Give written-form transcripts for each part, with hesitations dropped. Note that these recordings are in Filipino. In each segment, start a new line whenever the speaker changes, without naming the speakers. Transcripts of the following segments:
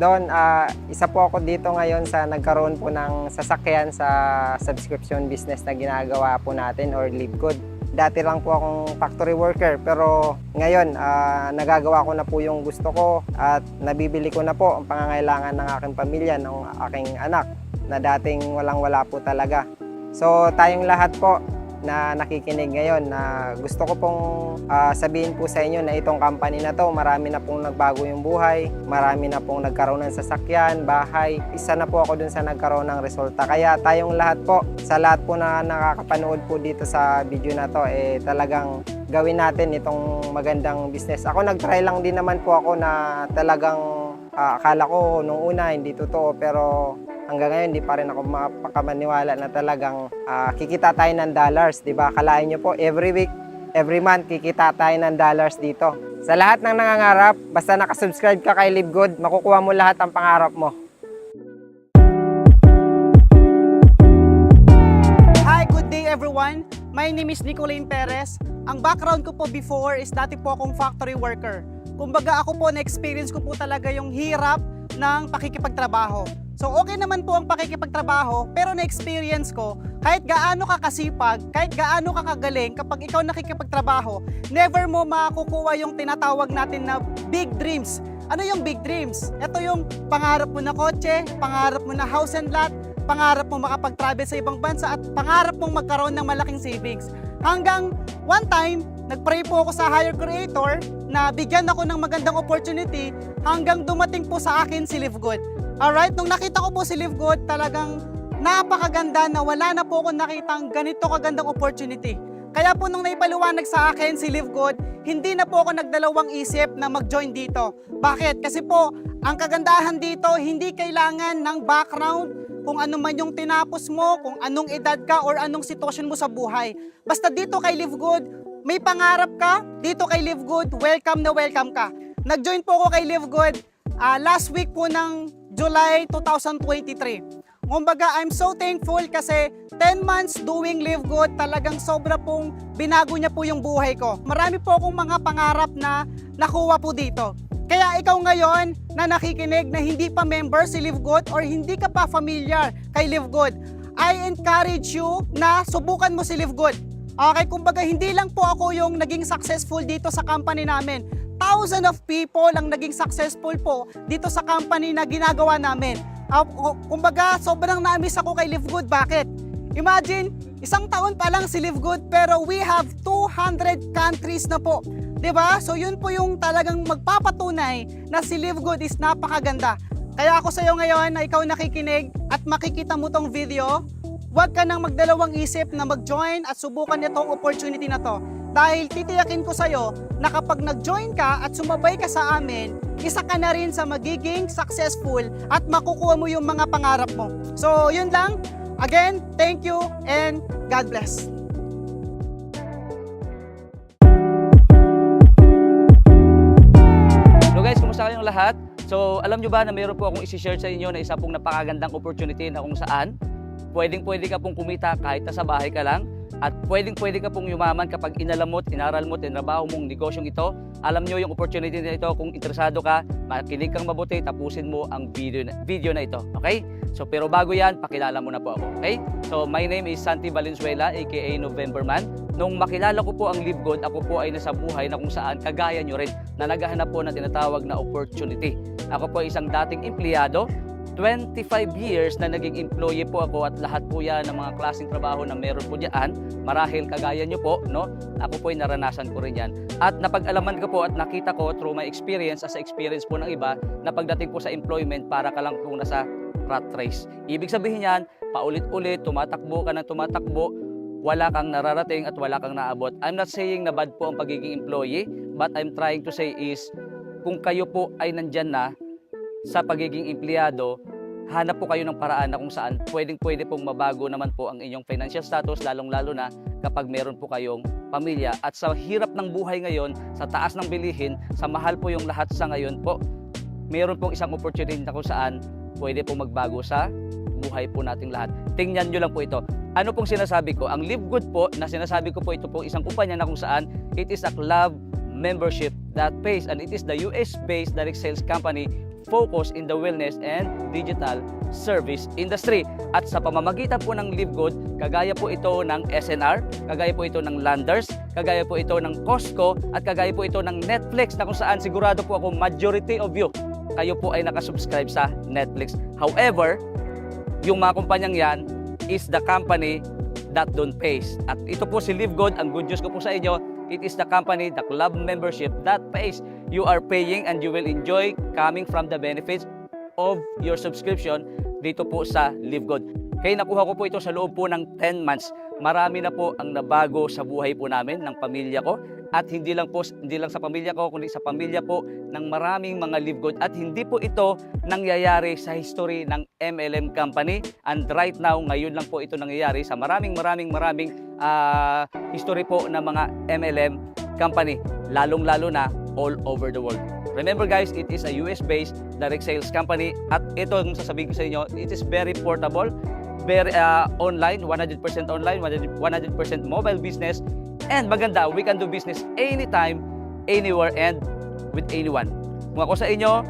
Doon, isa po ako dito ngayon sa nagkaroon po ng sasakyan sa subscription business na ginagawa po natin or Livegood. Dati lang po akong factory worker pero ngayon nagagawa ko na po yung gusto ko at nabibili ko na po ang pangangailangan ng aking pamilya, ng aking anak na dating walang-wala po talaga. So tayong lahat po na nakikinig ngayon na gusto ko pong sabihin po sa inyo na itong company na to, marami na pong nagbago yung buhay, marami na pong nagkaroon ng sasakyan, bahay. Isa na po ako dun sa nagkaroon ng resulta. Kaya tayong lahat po, sa lahat po na nakakapanood po dito sa video na to, talagang gawin natin itong magandang business. Ako nagtry lang din naman po ako na talagang akala ko nung una hindi totoo pero hanggang ngayon, di pa rin ako mapakamaniwala na talagang kikita tayo ng dollars, di ba? Kalain nyo po, every week, every month, kikita tayo ng dollars dito. Sa lahat ng nangangarap, basta nakasubscribe ka kay Livegood, makukuha mo lahat ang pangarap mo.
Hi, good day everyone. My name is Nicolene Perez. Ang background ko po before is dati po akong factory worker. Kumbaga ako po, na-experience ko po talaga yung hirap ng pakikipagtrabaho. So okay naman po ang pakikipagtrabaho, pero na-experience ko, kahit gaano ka kasipag, kahit gaano ka kagaling, kapag ikaw nakikipagtrabaho, never mo makukuha yung tinatawag natin na big dreams. Ano yung big dreams? Ito yung pangarap mo na kotse, pangarap mo na house and lot, pangarap mo makapag-travel sa ibang bansa, at pangarap mong magkaroon ng malaking savings. Hanggang one time, nag-pray po ako sa higher creator na bigyan ako ng magandang opportunity hanggang dumating po sa akin si Livegood. Alright, nung nakita ko po si Livegood, talagang napakaganda na wala na po ako nakitang ganito kagandang opportunity. Kaya po nung naipaliwanag sa akin si Livegood, hindi na po ako nagdalawang isip na mag-join dito. Bakit? Kasi po, ang kagandahan dito, hindi kailangan ng background, kung ano man yung tinapos mo, kung anong edad ka, or anong sitwasyon mo sa buhay. Basta dito kay Livegood, may pangarap ka, dito kay Livegood, welcome na welcome ka. Nag-join po ako kay Livegood last week po ng July 2023. Kumbaga, I'm so thankful kasi 10 months doing Livegood, talagang sobra pong binago niya po yung buhay ko. Marami po akong mga pangarap na nakuha po dito. Kaya ikaw ngayon na nakikinig na hindi pa member si Livegood or hindi ka pa familiar kay Livegood, I encourage you na subukan mo si Livegood. Okay, kumbaga hindi lang po ako yung naging successful dito sa company namin. Thousands of people ang naging successful po dito sa company na ginagawa namin. Kumbaga, sobrang na-miss ako kay Livegood. Bakit? Imagine, isang taon pa lang si Livegood pero we have 200 countries na po. Diba? So yun po yung talagang magpapatunay na si Livegood is napakaganda. Kaya ako sa iyo ngayon na ikaw nakikinig at makikita mo tong video, huwag ka nang magdalawang isip na mag-join at subukan itong opportunity na to. Dahil titiyakin ko sa'yo na kapag nag-join ka at sumabay ka sa amin, isa ka na rin sa magiging successful at makukuha mo yung mga pangarap mo. So, yun lang. Again, thank you and God bless.
Hello guys, kumusta kayong lahat? So, alam nyo ba na mayroon po akong isi-share sa inyo na isa pong napakagandang opportunity na kung saan pwedeng-pwede ka pong kumita kahit nasa bahay ka lang. At pwedeng-pwede ka pong yumaman kapag inalam mo, inaral mo, tinrabaho mong negosyong ito. Alam nyo yung opportunity na ito. Kung interesado ka, makinig kang mabuti, tapusin mo ang video na ito. Okay? So, pero bago yan, pakilala mo na po ako. Okay? So, my name is Santi Valenzuela, aka November Man. Nung makilala ko po ang Livegood, ako po ay nasa buhay na kung saan kagaya nyo rin na naghahanap po na tinatawag na opportunity. Ako po ay isang dating empleyado. 25 years na naging employee po ako at lahat po yan ng mga klaseng trabaho na meron po diyan. Marahil kagaya nyo po, no? Ako po ay naranasan ko rin yan. At napag-alaman ko po at nakita ko through my experience as experience po ng iba na pagdating po sa employment para ka lang po nasa rat race. Ibig sabihin yan, paulit-ulit, tumatakbo ka ng tumatakbo, wala kang nararating at wala kang naabot. I'm not saying na bad po ang pagiging employee, but I'm trying to say is kung kayo po ay nandyan na sa pagiging empleyado, hanap po kayo ng paraan na kung saan pwedeng-pwede pong mabago naman po ang inyong financial status, lalong-lalo na kapag meron po kayong pamilya. At sa hirap ng buhay ngayon, sa taas ng bilihin, sa mahal po yung lahat sa ngayon po, meron pong isang opportunity na kung saan pwede pong magbago sa buhay po nating lahat. Tingnan nyo lang po ito. Ano pong sinasabi ko? Ang Livegood po, na sinasabi ko po, ito po isang kumpanya na kung saan it is a club membership that pays, and it is the US-based direct sales company focus in the wellness and digital service industry. At sa pamamagitan po ng Live Good, kagaya po ito ng SNR, kagaya po ito ng Landers, kagaya po ito ng Costco, at kagaya po ito ng Netflix na kung saan sigurado po ako majority of you, kayo po ay nakasubscribe sa Netflix. However, yung mga kumpanyang yan is the company that don't pays. At ito po si Live Good, ang good news ko po sa inyo, it is the company, the club membership that pays. You are paying and you will enjoy coming from the benefits of your subscription dito po sa Live Good. Kaya nakuha ko po ito sa loob po ng 10 months. Marami na po ang nabago sa buhay po namin, ng pamilya ko. At hindi lang sa pamilya ko, kundi sa pamilya po ng maraming mga Live Good. At hindi po ito nangyayari sa history ng MLM company. And right now, ngayon lang po ito nangyayari sa maraming history po ng mga MLM company. Lalong-lalo na all over the world. Remember guys, it is a US-based direct sales company. At ito ang sasabihin ko sa inyo, it is very portable, very online, 100% online, 100% mobile business. And maganda, we can do business anytime, anywhere, and with anyone. Kung ako sa inyo,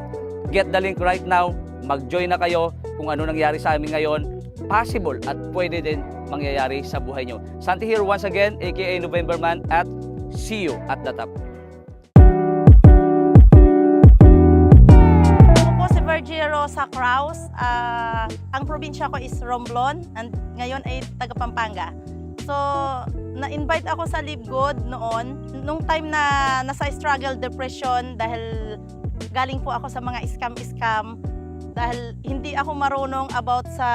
get the link right now, mag-join na kayo. Kung ano nangyari sa amin ngayon, possible at pwede din mangyayari sa buhay nyo. Santi here once again, aka November Man, at see you at the top.
Ako po si Virgie Rosa Kraus. Ang probinsya ko is Romblon, and ngayon ay taga Pampanga. So, na-invite ako sa Live Good noon, nung time na nasa struggle depression dahil galing po ako sa mga scam-scam, dahil hindi ako marunong about sa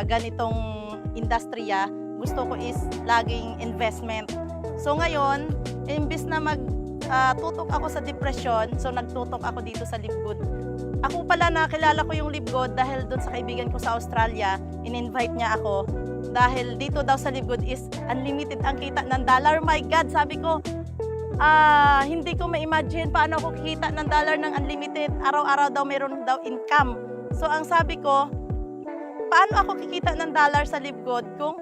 ganitong industriya. Gusto ko is laging investment. So ngayon, imbis na tutok ako sa depression, so nagtutok ako dito sa Live Good. Ako pala nakilala ko yung Live Good dahil doon sa kaibigan ko sa Australia, in-invite niya ako. Dahil dito daw sa Live Good is unlimited ang kita ng dollar. My God, sabi ko, hindi ko ma-imagine paano ako kikita ng dollar ng unlimited. Araw-araw daw meron daw income. So ang sabi ko, paano ako kikita ng dollar sa Live Good kung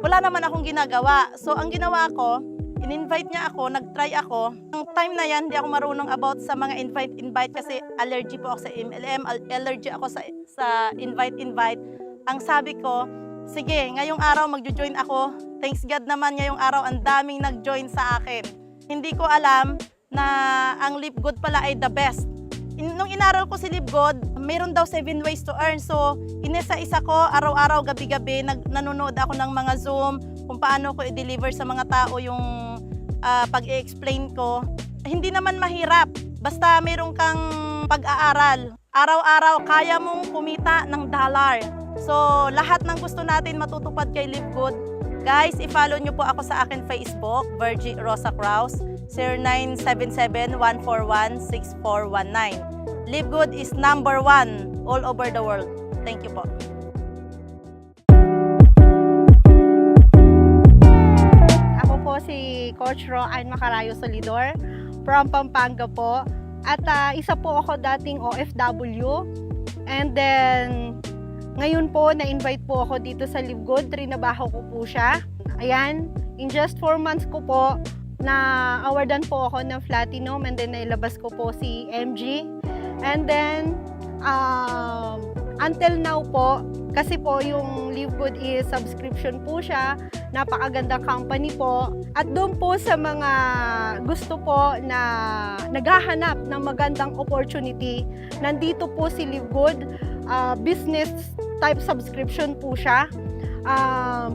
wala naman akong ginagawa? So ang ginawa ko, in-invite niya ako, nag-try ako. Ang time na yan, hindi ako marunong about sa mga invite kasi allergy po ako sa MLM, allergy ako sa invite. Ang sabi ko, sige, ngayong araw magjo-join ako. Thanks God naman ngayong araw, ang daming nag-join sa akin. Hindi ko alam na ang Live Good pala ay the best. Nung inaral ko si Live Good, mayroon daw 7 ways to earn. So, inisa-isa ko, araw-araw, gabi-gabi, nanonood ako ng mga Zoom, kung paano ko i-deliver sa mga tao yung pag-i-explain ko. Hindi naman mahirap, basta mayroon kang pag-aaral. Araw-araw, kaya mong kumita ng dollar. So, lahat ng gusto natin matutupad kay Live Good. Guys, i-follow nyo po ako sa akin Facebook, Virgie Rosa Kraus, 0977-141-6419. Live Good is #1 all over the world. Thank you po.
Ako po si Coach Roanne Macarayo Solidor from Pampanga po. At isa po ako dating OFW. And then, ngayon po, na-invite po ako dito sa Live Good. Trinabaho ko po siya. Ayan, in just 4 months ko po, na-awardan po ako ng Platinum and then nailabas ko po si MG. And then, until now po, kasi po yung Live Good is subscription po siya, napakaganda company po. At doon po sa mga gusto po na naghahanap ng magandang opportunity, nandito po si Live Good, business type subscription po siya.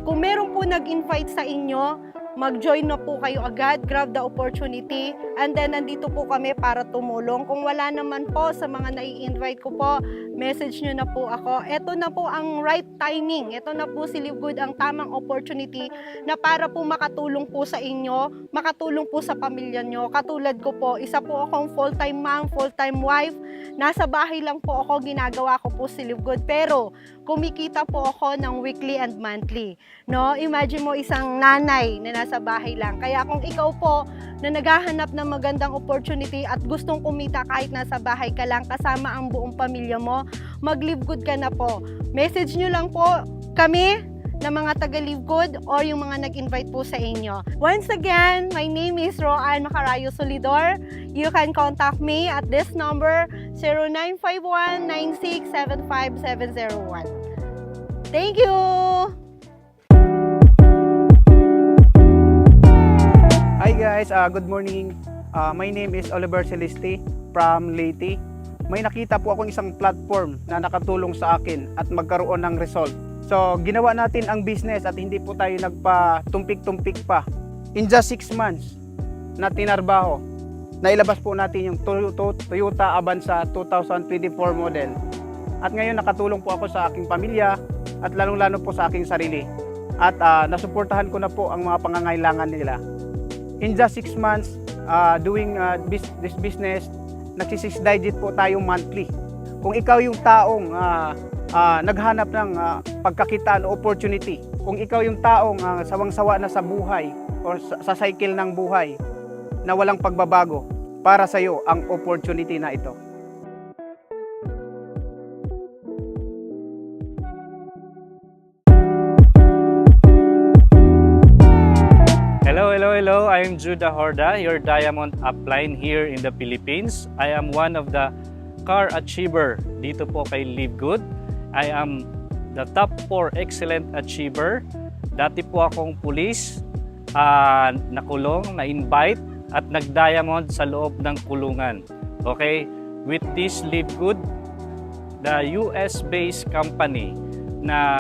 Kung meron po nag-invite sa inyo, mag-join na po kayo agad, grab the opportunity, and then nandito po kami para tumulong. Kung wala naman po sa mga nai-invite ko po, message nyo na po ako. Ito na po ang right timing. Ito na po si Live Good, ang tamang opportunity na para po makatulong po sa inyo, makatulong po sa pamilya nyo. Katulad ko po, isa po akong full-time mom, full-time wife. Nasa bahay lang po ako, ginagawa ko po si Live Good. Pero kumikita po ako ng weekly and monthly. No? Imagine mo isang nanay na nasa bahay lang. Kaya kung ikaw po na naghahanap ng magandang opportunity at gustong kumita kahit nasa bahay ka lang kasama ang buong pamilya mo, mag-Live Good ka na po. Message nyo lang po kami na mga taga-Live Good or yung mga nag-invite po sa inyo. Once again, my name is Roanne Macarayo Solidor. You can contact me at this number 0951-9675-701. Thank you!
Hi guys, good morning. My name is Oliver Celeste from Leyte. May nakita po akong isang platform na nakatulong sa akin at magkaroon ng result. So, ginawa natin ang business at hindi po tayo nagpa-tumpik-tumpik pa. In just 6 months na tinarbaho, nailabas po natin yung Toyota Avanza 2024 model. At ngayon nakatulong po ako sa aking pamilya at lalong-lalo po sa aking sarili. At nasuportahan ko na po ang mga pangangailangan nila. In just 6 months doing this business, nagsi-6 digit po tayo monthly. Kung ikaw yung taong naghanap ng pagkakitaan o opportunity, kung ikaw yung taong sawang-sawa na sa buhay o sa cycle ng buhay na walang pagbabago, para sa iyo ang opportunity na ito.
Hello. I am Judah Horda, your diamond upline here in the Philippines. I am one of the car achiever dito po kay Live Good. I am the top 4 excellent achiever. Dati po akong pulis, nakulong, na-invite at nag-diamond sa loob ng kulungan. Okay? With this Live Good, the US-based company na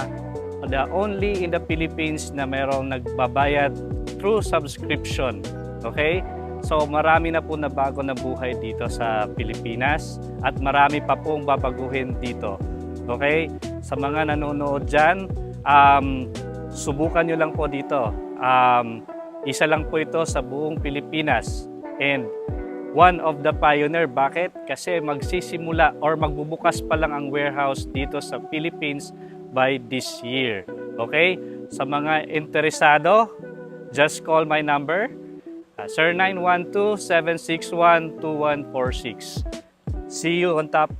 the only in the Philippines na merong nagbabayad through subscription. Okay? So marami na po na bago na buhay dito sa Pilipinas at marami pa pong babaguhin dito. Okay? Sa mga nanonood dyan, subukan nyo lang po dito. Isa lang po ito sa buong Pilipinas and one of the pioneer. Bakit? Kasi magsisimula or magbubukas pa lang ang warehouse dito sa Philippines by this year. Okay? Sa mga interesado, just call my number, 0912-761-2146. See you on top.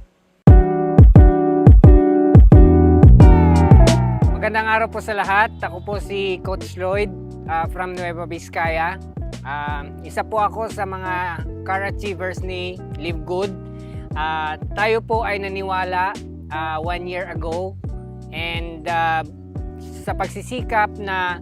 Magandang araw po sa lahat. Ako po si Coach Lloyd from Nueva Vizcaya. Isa po ako sa mga car achievers ni Live Good. Tayo po ay naniwala 1 year ago and sa pagsisikap na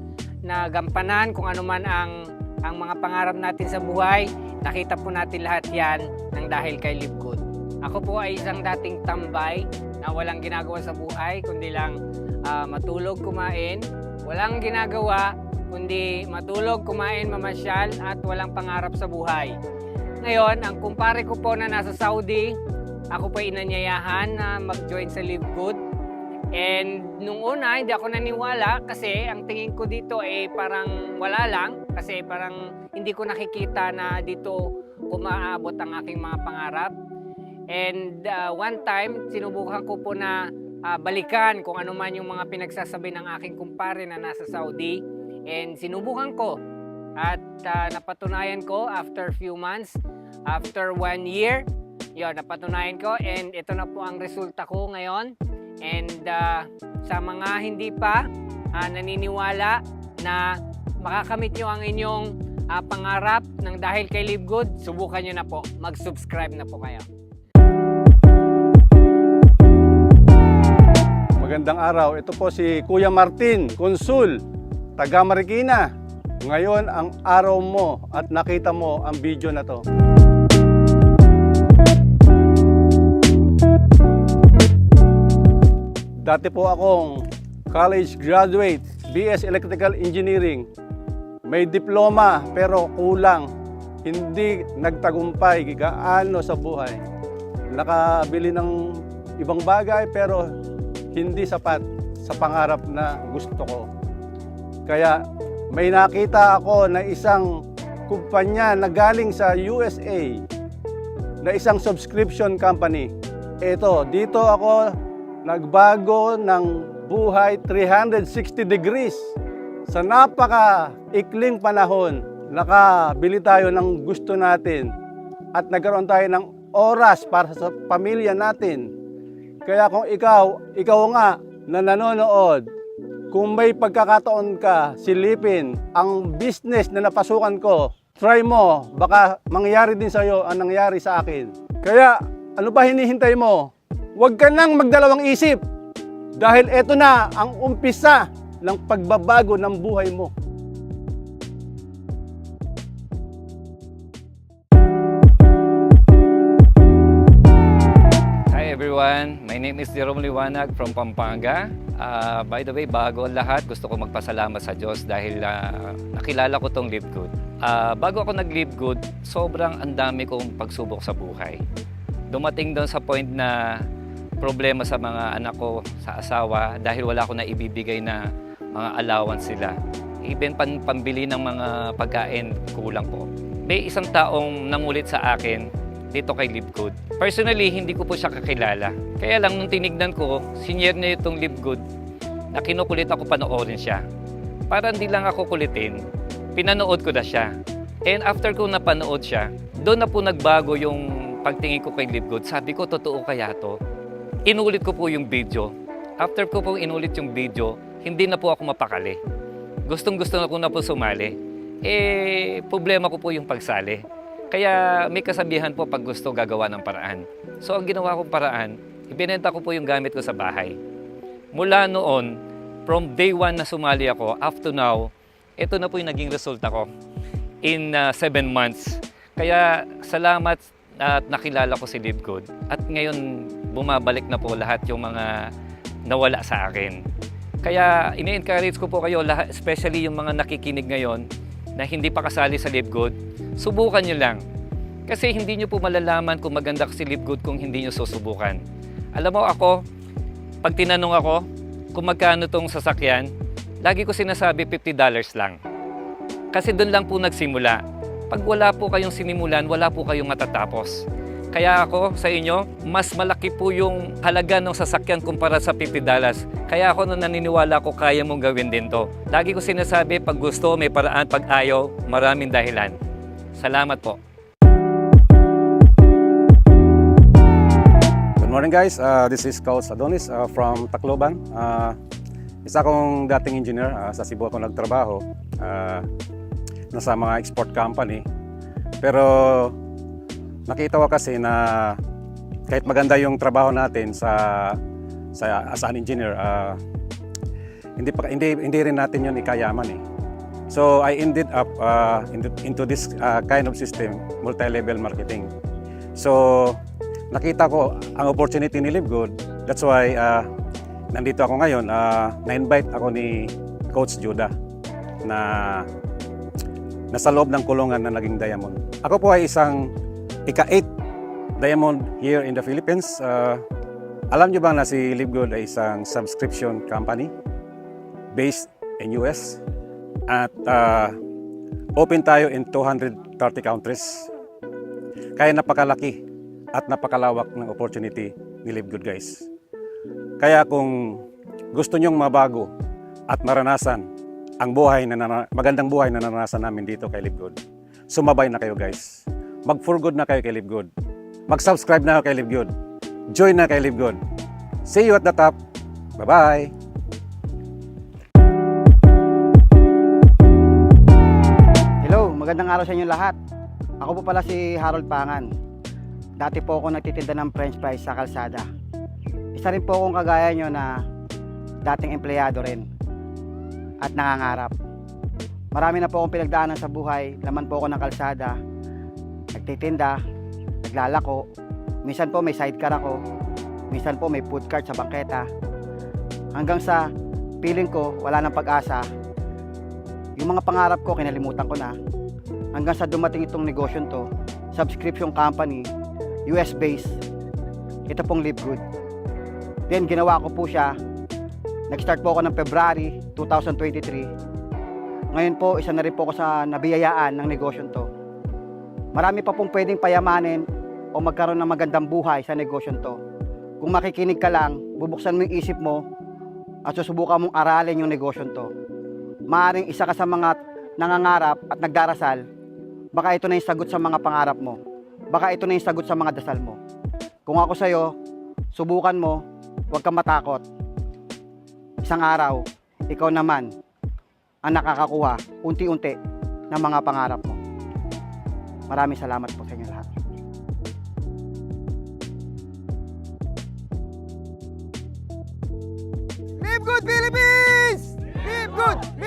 gampanan kung ano man ang mga pangarap natin sa buhay, nakita po natin lahat yan ng dahil kay Live Good. Ako po ay isang dating tambay na walang ginagawa sa buhay kundi lang matulog, kumain. Walang ginagawa kundi matulog, kumain, mamasyal at walang pangarap sa buhay. Ngayon, ang kumpare ko po na nasa Saudi, ako po inanyayahan na mag-join sa Live Good. And nung una, hindi ako naniwala kasi ang tingin ko dito ay parang wala lang. Kasi parang hindi ko nakikita na dito umaabot ang aking mga pangarap. And one time, sinubukan ko po na balikan kung ano man yung mga pinagsasabi ng aking kumpare na nasa Saudi. And sinubukan ko. At napatunayan ko after few months, after 1 year, yun, napatunayan ko. And ito na po ang resulta ko ngayon. And sa mga hindi pa naniniwala na makakamit nyo ang inyong pangarap ng dahil kay Live Good, subukan nyo na po. Mag-subscribe na po kayo.
Magandang araw. Ito po si Kuya Martin Consul, taga Marikina. Ngayon ang araw mo at nakita mo ang video na to. Dati po akong college graduate, BS Electrical Engineering. May diploma pero kulang. Hindi nagtagumpay gaano sa buhay. Nakabili ng ibang bagay pero hindi sapat sa pangarap na gusto ko. Kaya may nakita ako na isang kumpanya na galing sa USA na isang subscription company. Dito ako nagbago ng buhay 360 degrees. Sa napaka-ikling panahon, nakabili tayo ng gusto natin at nagkaroon tayo ng oras para sa pamilya natin. Kaya kung ikaw nga na nanonood, kung may pagkakataon ka, silipin ang business na napasukan ko, try mo, baka mangyari din sa iyo ang nangyari sa akin. Kaya Ano ba hinihintay mo? Huwag ka nang magdalawang isip dahil eto na ang umpisa ng pagbabago ng buhay mo.
Hi everyone, my name is Jerome Liwanag from Pampanga. By the way, bago ang lahat, gusto ko magpasalamat sa Diyos dahil nakilala ko tong Live Good. Bago ako nag-Live Good, sobrang ang dami kong pagsubok sa buhay. Dumating doon sa point na problema sa mga anak ko, sa asawa, dahil wala ko na ibibigay na mga allowance sila. Even pambili ng mga pagkain, kulang po. May isang taong nangulit sa akin dito kay Live Good. Personally, hindi ko po siya kakilala. Kaya lang nung tinignan ko, senior na itong Live Good, na kinukulit ako panoorin siya. Para hindi lang ako kulitin, pinanood ko na siya. And after ko napanood siya, doon na po nagbago yung pagtingin ko kay Live Good. Sabi ko, totoo kaya to? Inulit ko po yung video. After ko po inulit yung video, hindi na po ako mapakali. Gustong-gusto na ko na po sumali. Problema ko po yung pagsali. Kaya may kasabihan po pag gusto gagawa ng paraan. So ang ginawa kong paraan, ibinenta ko po yung gamit ko sa bahay. Mula noon, from day 1 na sumali ako, up to now, ito na po yung naging resulta ko in 7 months. Kaya salamat at nakilala ko si Live Good. At ngayon, bumabalik na po lahat yung mga nawala sa akin. Kaya ini-encourage ko po kayo, especially yung mga nakikinig ngayon na hindi pa kasali sa Live Good, subukan nyo lang. Kasi hindi nyo po malalaman kung maganda si Live Good kung hindi nyo susubukan. Alam mo ako, pag tinanong ako kung magkano tong sasakyan, lagi ko sinasabi $50 lang. Kasi doon lang po nagsimula. Pag wala po kayong sinimulan, wala po kayong matatapos. Kaya ako sa inyo, mas malaki po yung halaga ng sasakyan kumpara sa $50. Kaya ako naniniwala ko kaya mong gawin din to. Lagi ko sinasabi, pag gusto, may paraan, pag ayaw, maraming dahilan. Salamat po.
Good morning guys, this is Coach Adonis from Tacloban. Isa akong dating engineer, sa Cebu ako nagtrabaho. Nasa mga export company. Pero nakita ko kasi na kahit maganda yung trabaho natin as an engineer, hindi rin natin yun ikayaman eh. So I ended up into this kind of system, multi-level marketing. So nakita ko ang opportunity ni Live Good. That's why nandito ako ngayon. Na-invite ako ni Coach Judah na nasa loob ng kulungan na naging diamond. Ako po ay isang ika-8 diamond here in the Philippines. Alam nyo ba na si Live Good ay isang subscription company based in US at open tayo in 230 countries. Kaya napakalaki at napakalawak ng opportunity ni Live Good guys. Kaya kung gusto nyong mabago at maranasan ang magandang buhay na naranasan namin dito kay Live Good, sumabay na kayo guys. Mag-for good na kayo kay Live Good. Mag-subscribe na kayo kay Live Good. Join na kay Live Good. See you at the top. Bye-bye!
Hello, magandang araw sa inyo lahat. Ako po pala si Harold Pangan. Dati po ako nagtitinda ng french fries sa kalsada. Isa rin po akong kagaya nyo na dating empleyado rin at nangangarap. Marami na po akong pinagdaanan sa buhay. Laman po ako ng kalsada, nagtitinda, naglalako. Minsan po may sidecar ako, minsan po may food cart sa bangketa. Hanggang sa feeling ko wala nang pag-asa. Yung mga pangarap ko kinalimutan ko na. Hanggang sa dumating itong negosyo to, subscription company, US based. Ito pong Live Good. Then ginawa ko po siya. Nag-start po ako ng February 2023. Ngayon po, isa na rin po ako sa nabiyayaan ng negosyo to. Marami pa pong pwedeng payamanin o magkaroon ng magandang buhay sa negosyo to. Kung makikinig ka lang, bubuksan mo yung isip mo at susubukan mong aralin yung negosyo to. Maaring isa ka sa mga nangangarap at nagdarasal, baka ito na yung sagot sa mga pangarap mo. Baka ito na yung sagot sa mga dasal mo. Kung ako sa'yo, subukan mo, huwag kang matakot. Isang araw, ikaw naman ang nakakakuha unti-unti ng mga pangarap mo. Maraming salamat po sa inyo lahat.
Live Good Philippines! Live Good!